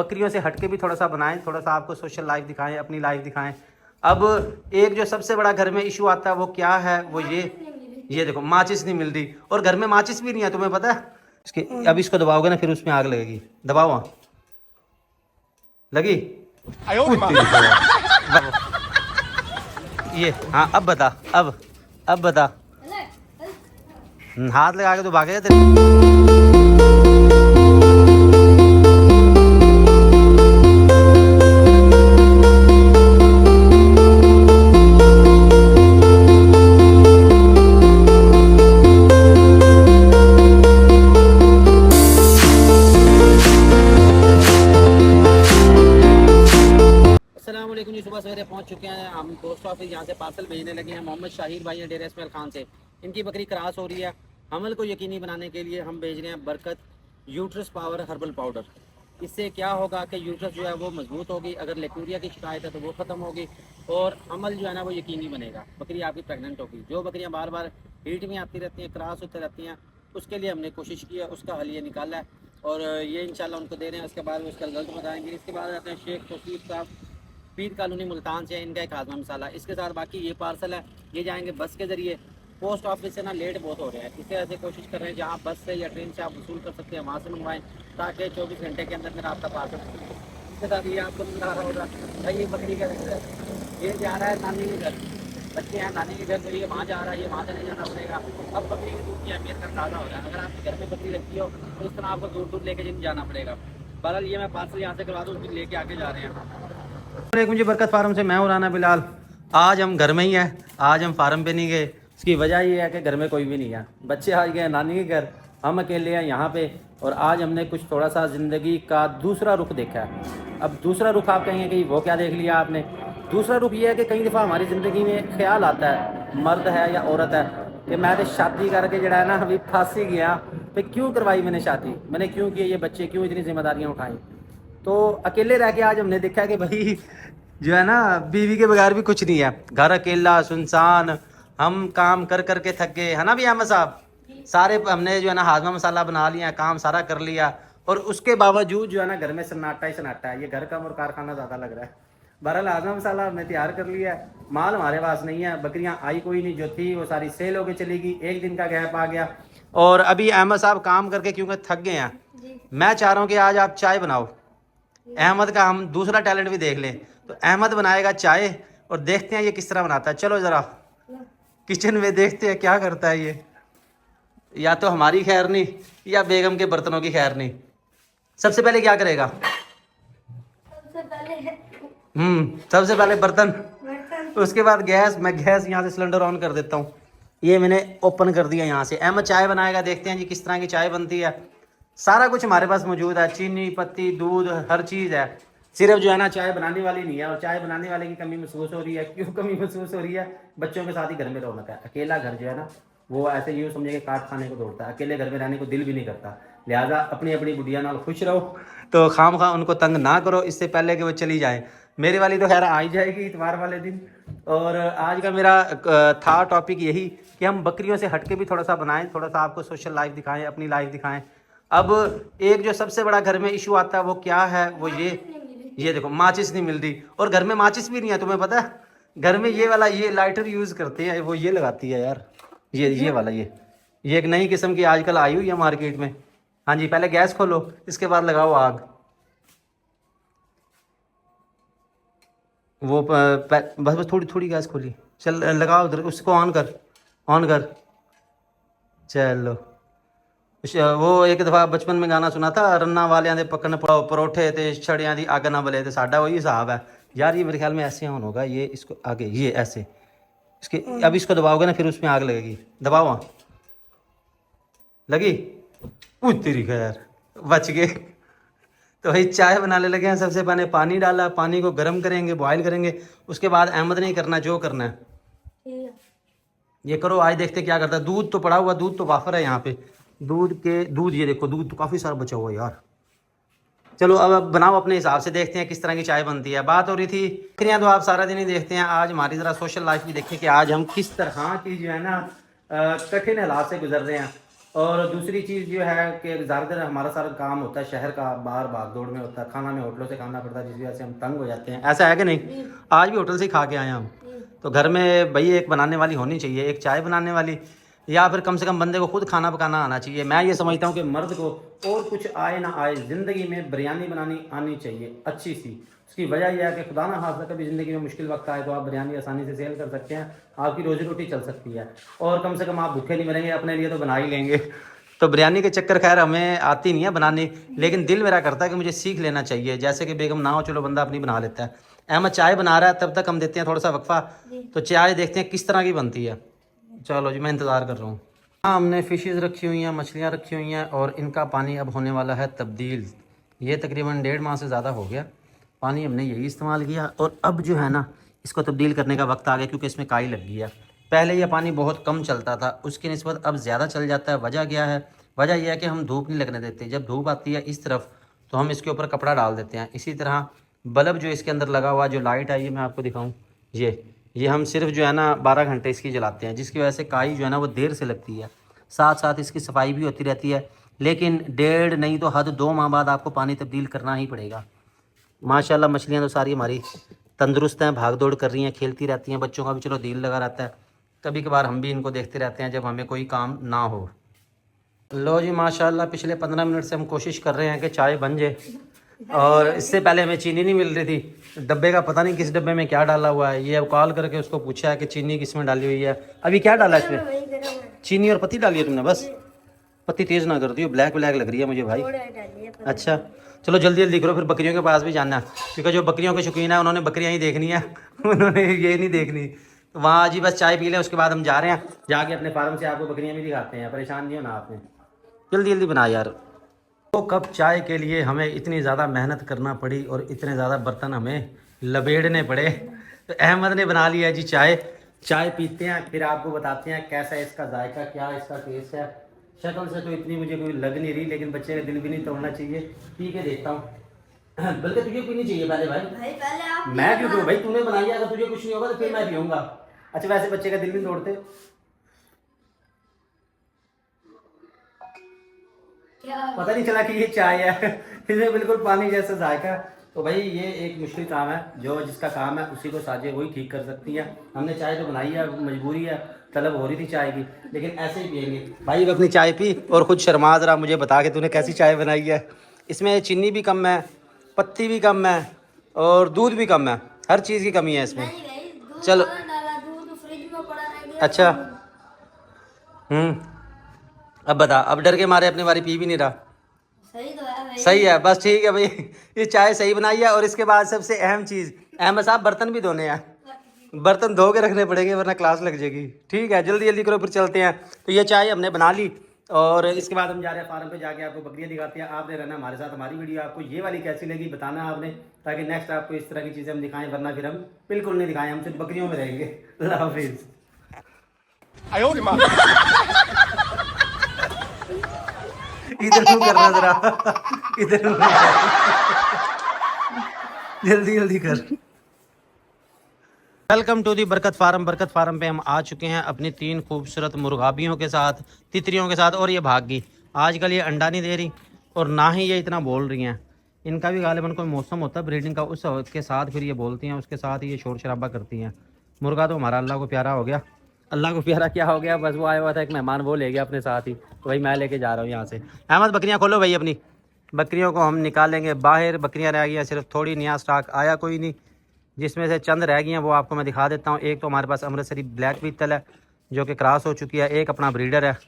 बकरियों से हटके भी थोड़ा सा बनाएं, थोड़ा सा आपको सोशल लाइफ दिखाएं, अपनी लाइफ दिखाएं। अब एक जो सबसे बड़ा घर में इशू आता है वो क्या है, वो ये देखो माचिस नहीं मिल रही, और घर में माचिस भी नहीं है, तुम्हें पता है इसके। अब इसको दबाओगे ना फिर उसमें आग लगेगी। दबाओ, वहाँ लगी। ये हाँ, अब बता, अब बता। हाथ लगा के तो भागेगा तेरे। अस्सलामुअलैकुम जी, सुबह सवेरे पहुंच चुके हैं हम पोस्ट ऑफिस। यहाँ से पार्सल भेजने लगे हैं। मोहम्मद शाहिर भाई हैं डेरा इस्माइल खान से। इनकी बकरी क्रॉस हो रही है। हमल को यकीनी बनाने के लिए हम भेज रहे हैं बरकत यूट्रस पावर हर्बल पाउडर। इससे क्या होगा कि यूट्रस जो है वो मजबूत होगी, अगर लेक्टूरिया की शिकायत है तो वो ख़त्म होगी, और हमल जो है ना वो यकीनी बनेगा, बकरी आपकी प्रेगनेंट होगी। जो बकरियाँ बार बार हीट में आती रहती हैं, क्रॉस होती रहती हैं, उसके लिए हमने कोशिश की है, उसका हल ये निकाला है, और ये इंशाल्लाह उनको दे रहे हैं। उसके बाद वो उसका रिजल्ट बताएंगे। इसके बाद आते हैं शेख तौसीफ साहब, पीर कॉलोनी मुल्तान से, इनका एक हाजमा मसाला। इसके साथ बाकी ये पार्सल है, ये जाएंगे बस के ज़रिए। पोस्ट ऑफिस से ना लेट बहुत हो रहा है, इसे ऐसे कोशिश कर रहे हैं जहाँ बस से या ट्रेन से आप वसूल कर सकते हैं वहाँ से मंगवाएं, ताकि 24 घंटे के अंदर मेरा आपका पार्सल। इसके साथ ये आपको मिल रहा होगा भाई, ये बकरी का ये जा रहा है नानी के घर, बच्चे हैं नानी के घर से, ये वहाँ जा रहा है, ये वहाँ से नहीं जाना पड़ेगा। अब बकरी के दूध की अहमियत का अंदाज़ा हो रहा है। अगर आपके घर में बकरी रखी हो तो इस तरह आपको दूर दूर लेके नहीं जाना पड़ेगा। बहरहाल ये मैं पार्सल यहाँ से करवा दूँ, उसको लेके आके जा रहे हैं। मुझे बरकत फार्म से, मैं हूं राना बिलाल। आज हम घर में ही हैं, आज हम फार्म पे नहीं गए। इसकी वजह ये है कि घर में कोई भी नहीं है, बच्चे आज गए नानी के घर, हम अकेले हैं यहाँ पे। और आज हमने कुछ थोड़ा सा ज़िंदगी का दूसरा रुख देखा है। अब दूसरा रुख आप कहेंगे कि वो क्या देख लिया आपने। दूसरा रुख ये है कि कई दफ़ा हमारी ज़िंदगी में ख्याल आता है, मर्द है या औरत है, कि मैं तो शादी करके जड़ा है ना अभी फांसी गया, फिर क्यों करवाई मैंने शादी, मैंने क्यों किए ये बच्चे, क्यों इतनी जिम्मेदारियाँ उठाई। तो अकेले रह के आज हमने देखा कि भाई जो है ना बीवी के बगैर भी कुछ नहीं है, घर अकेला सुनसान। हम काम कर कर के थक गए, है ना भी अहमद साहब। सारे हमने जो है ना हाजमा मसाला बना लिया, काम सारा कर लिया, और उसके बावजूद जो है ना घर में सन्नाटा ही सन्नाटा है। ये घर कम और कारखाना ज़्यादा लग रहा है। बहरहाल हाजमा मसाला हमने तैयार कर लिया है, माल हमारे पास नहीं है, बकरियां आई कोई नहीं, जो थी वो सारी सेल होकर चली गई, एक दिन का गैप आ गया। और अभी अहमद साहब काम करके क्योंकि थक गए हैं, मैं चाह रहा हूँ कि आज आप चाय बनाओ। अहमद का हम दूसरा टैलेंट भी देख लें, तो अहमद बनाएगा चाय, और देखते हैं ये किस तरह बनाता है। चलो ज़रा किचन में देखते हैं क्या करता है ये। या तो हमारी खैर नहीं, या बेगम के बर्तनों की खैर नहीं। सबसे पहले क्या करेगा? सबसे पहले बर्तन, उसके बाद गैस। मैं गैस यहाँ से सिलेंडर ऑन कर देता हूँ, ये मैंने ओपन कर दिया यहाँ से। अहमद चाय बनाएगा, देखते हैं जी किस तरह की चाय बनती है। सारा कुछ हमारे पास मौजूद है, चीनी, पत्ती, दूध, हर चीज़ है। सिर्फ जो है ना चाय बनाने वाली नहीं है, और चाय बनाने वाले की कमी महसूस हो रही है। क्यों कमी महसूस हो रही है? बच्चों के साथ ही घर में रौनक है। अकेला घर जो है ना वो ऐसे यूँ समझे कि काट खाने को दौड़ता है, अकेले घर में रहने को दिल भी नहीं करता। लिहाजा अपनी अपनी बुढ़िया नाल खुश रहो, तो खाम खा उनको तंग ना करो इससे पहले कि वो चली जाए। मेरी वाली तो खैर आ ही जाएगी इतवार वाले दिन। और आज का मेरा था टॉपिक यही कि हम बकरियों से हटके भी थोड़ा सा बनाएं, थोड़ा सा आपको सोशल लाइफ दिखाएं, अपनी लाइफ दिखाएं। अब एक जो सबसे बड़ा घर में इशू आता है वो क्या है, वो ये देखो माचिस नहीं मिल रही, और घर में माचिस भी नहीं है, तुम्हें पता है। घर में ये वाला ये लाइटर यूज़ करते हैं, वो ये लगाती है यार, ये वाला ये एक नई किस्म की आजकल आई हुई है मार्केट में। हाँ जी, पहले गैस खोलो, इसके बाद लगाओ आग। वो बस थोड़ी थोड़ी गैस खोली, चल लगाओ उधर, उसको ऑन कर, ऑन कर। चलो वो एक दफ़ा बचपन में गाना सुना था, रन्ना वालियां दे पकन परोठे ते छड़ियां दी अग ना बले, तो साडा वही हिसाब है यार। ये मेरे ख्याल में ऐसे ऑन होगा, ये इसको आगे ये ऐसे, इसके अब इसको दबाओगे ना फिर उसमें आग लगेगी। दबाओ, वहाँ लगी। तेरी खैर बच गए। तो भाई चाय बनाने लगे हैं। सबसे पहले पानी डाला, पानी को गर्म करेंगे, बॉयल करेंगे। उसके बाद अहमद नहीं करना, जो करना है ये करो। आज देखते क्या करता है। दूध तो पड़ा हुआ, दूध तो वाफर है यहाँ पे। दूध ये देखो, दूध तो काफ़ी सारा बचा हुआ है यार। चलो अब बनाओ अपने हिसाब से, देखते हैं किस तरह की चाय बनती है। बात हो रही थी बकरियाँ, तो आप सारा दिन ही देखते हैं। आज हमारी ज़रा सोशल लाइफ भी देखें कि आज हम किस तरह की जो है ना कठिन हालात से गुजर रहे हैं। और दूसरी चीज़ जो है कि ज़्यादातर हमारा सारा काम होता है शहर का, बाहर भाग दौड़ में होता है, खाना में होटलों से खाना पड़ता है, जिस वजह से हम तंग हो जाते हैं। ऐसा है कि नहीं? आज भी होटल से ही खा के आए हैं हम। तो घर में भाई एक बनाने वाली होनी चाहिए, एक चाय बनाने वाली, या फिर कम से कम बंदे को खुद खाना पकाना आना चाहिए। मैं ये समझता हूँ कि मर्द को और कुछ आए ना आए, ज़िंदगी में बिरयानी बनानी आनी चाहिए अच्छी सी। उसकी वजह यह है कि खुदा ना खास्ता कभी ज़िंदगी में मुश्किल वक्त आए तो आप बिरयानी आसानी से सेल कर सकते हैं, आपकी रोज़ी रोटी चल सकती है, और कम से कम आप भूखे नहीं मरेंगे, अपने लिए तो बना ही लेंगे। तो बिरयानी के चक्कर खैर हमें आती नहीं है बनानी, लेकिन दिल मेरा करता है कि मुझे सीख लेना चाहिए। जैसे कि बेगम ना हो, चलो बंदा अपनी बना लेता है। अहमद चाय बना रहा है, तब तक हम देते हैं थोड़ा सा वक्फा, तो चाय देखते हैं किस तरह की बनती है। चलो जी, मैं इंतज़ार कर रहा हूँ। हाँ, हमने फ़िशेज़ रखी हुई हैं, मछलियाँ रखी हुई हैं, और इनका पानी अब होने वाला है तब्दील। ये तकरीबन 1.5 माह से ज़्यादा हो गया पानी हमने यही इस्तेमाल किया, और अब जो है ना इसको तब्दील करने का वक्त आ गया, क्योंकि इसमें काई लग गई है। पहले यह पानी बहुत कम चलता था, उसकी निस्बत अब ज़्यादा चल जाता है। वजह क्या है? वजह यह है कि हम धूप नहीं लगने देते। जब धूप आती है इस तरफ तो हम इसके ऊपर कपड़ा डाल देते हैं। इसी तरह बल्ब जो इसके अंदर लगा हुआ, जो लाइट आई है मैं आपको दिखाऊँ, ये हम सिर्फ जो है ना 12 घंटे इसकी जलाते हैं, जिसकी वजह से काई जो है ना वो देर से लगती है। साथ साथ इसकी सफाई भी होती रहती है, लेकिन 1.5 नहीं तो हद 2 माह बाद आपको पानी तब्दील करना ही पड़ेगा। माशाल्लाह मछलियाँ तो सारी हमारी तंदुरुस्त हैं, भाग दौड़ कर रही हैं, खेलती रहती हैं, बच्चों का भी चलो दिल लगा रहता है। कभी कभार हम भी इनको देखते रहते हैं जब हमें कोई काम ना हो। लो जी, माशाल्लाह पिछले 15 मिनट से हम कोशिश कर रहे हैं कि चाय बन जाए, और इससे पहले हमें चीनी नहीं मिल रही थी। डब्बे का पता नहीं किस डब्बे में क्या डाला हुआ है, ये अब कॉल करके उसको पूछा है कि चीनी किस में डाली हुई है। अभी क्या डाला इसमें? चीनी और पत्ती डाली है तुमने? बस पत्ती तेज़ ना कर दी, ब्लैक ब्लैक लग रही है मुझे भाई। अच्छा चलो जल्दी जल्दी करो, फिर बकरियों के पास भी जाना है, क्योंकि जो बकरियों के शौकीन है उन्होंने बकरियाँ ही देखनी है उन्होंने ये नहीं देखनी। तो वहाँ जी बस चाय पी लें, उसके बाद हम जा रहे हैं, जाके अपने फार्म से आपको बकरियाँ भी दिखाते हैं। परेशान नहीं होना आपने, जल्दी जल्दी बना यार। 2 कप चाय के लिए हमें इतनी ज़्यादा मेहनत करना पड़ी, और इतने ज़्यादा बर्तन हमें लपेटने पड़े। तो अहमद ने बना लिया जी चाय। चाय पीते हैं, फिर आपको बताते हैं कैसा है इसका जायका, क्या इसका टेस्ट है। शक्ल से तो इतनी मुझे कोई लग नहीं रही, लेकिन बच्चे का दिल भी नहीं तोड़ना चाहिए। पी के देखता हूँ बल्कि तुझे पीनी चाहिए पहले भाई पहले आप। मैं क्यों पीऊँ भाई? तूने बनाई है, अगर तुझे कुछ नहीं होगा तो फिर मैं पीऊँगा। अच्छा वैसे बच्चे का दिल नहीं तोड़ते। पता नहीं चला कि ये चाय है इसमें बिल्कुल पानी जैसा जायका। तो भाई ये एक मुश्किल काम है, जो जिसका काम है उसी को साजे वही ठीक कर सकती है। हमने चाय तो बनाई है, मजबूरी है, तलब हो रही थी चाय की, लेकिन ऐसे ही पियेंगे। भाई अपनी चाय पी और खुद शर्मा जरा, मुझे बता के तूने कैसी चाय बनाई है। इसमें चीनी भी कम है, पत्ती भी कम है, और दूध भी कम है, हर चीज़ की कमी है इसमें। चलो अच्छा, अब बता, अब डर के मारे अपनी बारी पी भी नहीं रहा। सही तो है भाई। सही है, बस ठीक है भाई ये चाय सही बनाई है। और इसके बाद सबसे अहम चीज़, अहमद साहब बर्तन भी धोने हैं, बर्तन धो के रखने पड़ेंगे वरना क्लास लग जाएगी। ठीक है जल्दी जल्दी करो, फिर चलते हैं। तो ये चाय हमने बना ली, और इसके बाद हम जा रहे हैं फार्म पे, जाके आपको बकरियाँ दिखाते हैं। आपने रहना हमारे साथ। हमारी वीडियो आपको ये वाली कैसी लगी बताना आपने, ताकि नेक्स्ट आपको इस तरह की चीज़ें हम दिखाएं, वरना फिर हम बिल्कुल नहीं दिखाएं, हम सिर्फ बकरियों में रहेंगे। अल्लाह हाफिज़। इधर क्यों करना जरा इधर जल्दी जल्दी कर। वेलकम टू दी बरकत फार्म। बरकत फार्म पे हम आ चुके हैं अपनी 3 खूबसूरत मुर्गाबियों के साथ, तितरियों के साथ, और ये भाग गई। आजकल ये अंडा नहीं दे रही, और ना ही ये इतना बोल रही हैं। इनका भी गालिबन कोई मौसम होता है ब्रीडिंग का, उस के साथ फिर ये बोलती हैं, उसके साथ ही ये शोर शराबा करती हैं। मुर्गा तो हमारा अल्लाह को प्यारा हो गया। अल्लाह को प्यारा क्या हो गया, बस वो आया हुआ था एक मेहमान, वो ले गया अपने साथ ही, तो भाई मैं लेके जा रहा हूँ यहाँ से। अहमद बकरियाँ खोलो भाई अपनी। बकरियों को हम निकालेंगे बाहर। बकरियाँ रह गई हैं सिर्फ थोड़ी, नया स्टॉक आया कोई नहीं, जिसमें से चंद रह गई हैं वो आपको मैं दिखा देता हूँ। एक तो हमारे पास अमृतसरी ब्लैक पीतल है जो कि क्रॉस हो चुकी है, एक अपना ब्रीडर है।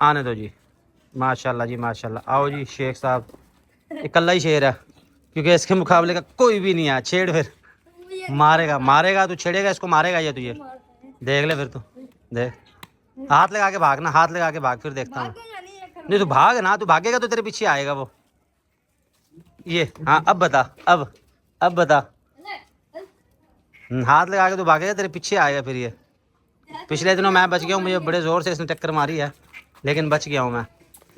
आने दो जी, माशाल्लाह जी माशाल्लाह। आओ जी शेख साहब, इकल्ला ही शेर है, क्योंकि इसके मुकाबले का कोई भी नहीं है। छेड़ फिर, मारेगा मारेगा, तू छेड़ेगा इसको मारेगा ये तुझे, देख ले फिर तू देख। हाथ लगा के भागना, हाथ लगा के भाग, फिर देखता हूँ। नहीं तू भाग ना, तू भागेगा तो तेरे पीछे आएगा वो। ये हाँ अब बता, अब बता। हाथ लगा के तो भागेगा, तेरे पीछे आएगा फिर ये। पिछले दिनों मैं बच गया हूँ, मुझे बड़े ज़ोर से इसने टक्कर मारी है, लेकिन बच गया हूँ मैं।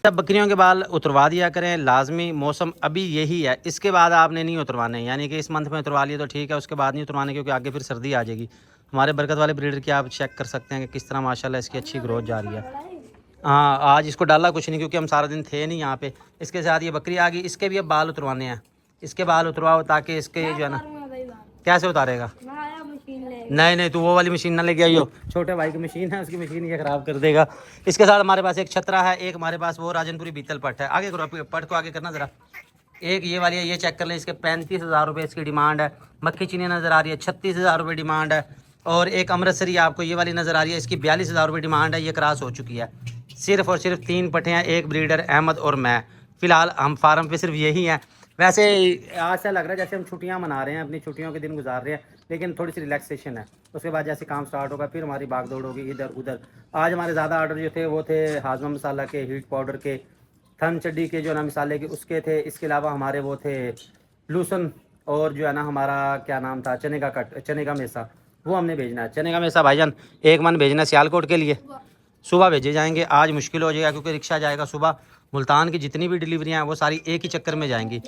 सब बकरियों के बाल उतरवा दिया करें लाजमी, मौसम अभी यही है, इसके बाद आपने नहीं उतरवाने, यानी कि इस मंथ में उतरवा लिए तो ठीक है, उसके बाद नहीं उतरवाने, क्योंकि आगे फिर सर्दी आ जाएगी। हमारे बरकत वाले ब्रीडर की आप चेक कर सकते हैं कि किस तरह माशाल्लाह इसकी अच्छी ग्रोथ जा रही है। हाँ आज इसको डाला कुछ नहीं क्योंकि हम सारा दिन थे नहीं यहाँ पे। इसके साथ ये बकरी आ गई, इसके भी अब बाल उतरवाने हैं। इसके बाल उतरवाओ ताकि इसके जो है ना, कैसे उतारेगा? नहीं नहीं, तू वो वाली मशीन ना लेके आइयो, छोटे भाई की मशीन है, उसकी मशीन ये ख़राब कर देगा। इसके साथ हमारे पास एक छतरा है, एक हमारे पास वो राजनपुरी बीतल पट है। आगे करो, पट को आगे करना ज़रा। एक ये वाली है, ये चेक कर लें, इसके 35,000 रुपये इसकी डिमांड है। मक्खी चीनी नज़र आ रही है, 36,000 रुपये डिमांड है। और एक अमृतसरी आपको ये वाली नज़र आ रही है, इसकी 42,000 रुपये डिमांड है। ये क्रॉस हो चुकी है। सिर्फ और सिर्फ 3 पट्टे हैं, एक ब्रीडर अहमद और मैं। फ़िलहाल हम फार्म पे सिर्फ यही हैं। वैसे आज से लग रहा है जैसे हम छुट्टियां मना रहे हैं, अपनी छुट्टियों के दिन गुजार रहे हैं, लेकिन थोड़ी सी रिलैक्सेशन है। उसके बाद जैसे काम स्टार्ट होगा फिर हमारी भागदौड़ होगी इधर उधर। आज हमारे ज़्यादा ऑर्डर जो थे वो थे हाजमा मसाला के, हीट पाउडर के, थन चड्डी के जो ना मिसाले के उसके थे। इसके अलावा हमारे वो थे लूसन, और जो है ना हमारा क्या नाम था, चने का कट, चने का मेसा, वो हमने भेजना है। चने का मेसा भाईजान 1 मन भेजना सियालकोट के लिए, सुबह भेजे जाएंगे। आज मुश्किल हो जाएगा क्योंकि रिक्शा जाएगा सुबह। मुल्तान की जितनी भी डिलीवरियाँ हैं वो सारी एक ही चक्कर में जाएंगी।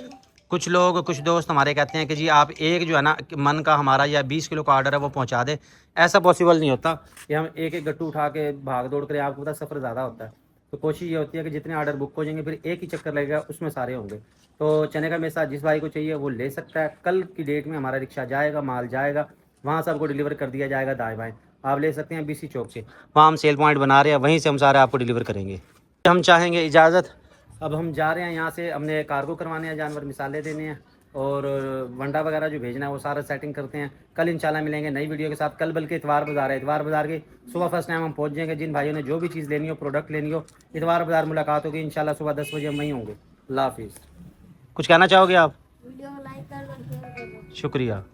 कुछ लोग, कुछ दोस्त हमारे कहते हैं कि जी आप एक जो है ना मन का हमारा या 20 किलो का ऑर्डर है वो पहुंचा दें। ऐसा पॉसिबल नहीं होता कि हम एक एक गट्टू उठा के भाग दौड़ करें। आपको पता सफ़र ज़्यादा होता है, तो कोशिश ये होती है कि जितने ऑर्डर बुक हो जाएंगे फिर एक ही चक्कर लगेगा, उसमें सारे होंगे। तो चने का मेसा जिस भाई को चाहिए वो ले सकता है। कल की डेट में हमारा रिक्शा जाएगा, माल जाएगा, वहाँ से आपको डिलीवर कर दिया जाएगा दाएँ बाएँ। आप ले सकते हैं BC चौक से, वहाँ हम सेल पॉइंट बना रहे हैं, वहीं से हम सारे आपको डिलीवर करेंगे। हम चाहेंगे इजाज़त, अब हम जा रहे हैं यहाँ से। हमने कार्गो करवाने हैं, जानवर मिसाले देने हैं और वंडा वगैरह जो भेजना है वो सारा सेटिंग करते हैं। कल इंशाल्लाह मिलेंगे नई वीडियो के साथ। कल बल्कि इतवार बाज़ार है, इतवार बाज़ार के सुबह फर्स्ट टाइम हम पहुँच जाएंगे। जिन भाइयों ने जो भी चीज़ लेनी हो, प्रोडक्ट लेनी हो, इतवार बाज़ार मुलाकात होगी इंशाल्लाह। सुबह 10 बजे हम वहीं होंगे। अल्लाह हाफिज़। कुछ कहना चाहोगे आप? वीडियो को लाइक कर दो, शेयर कर दो। शुक्रिया।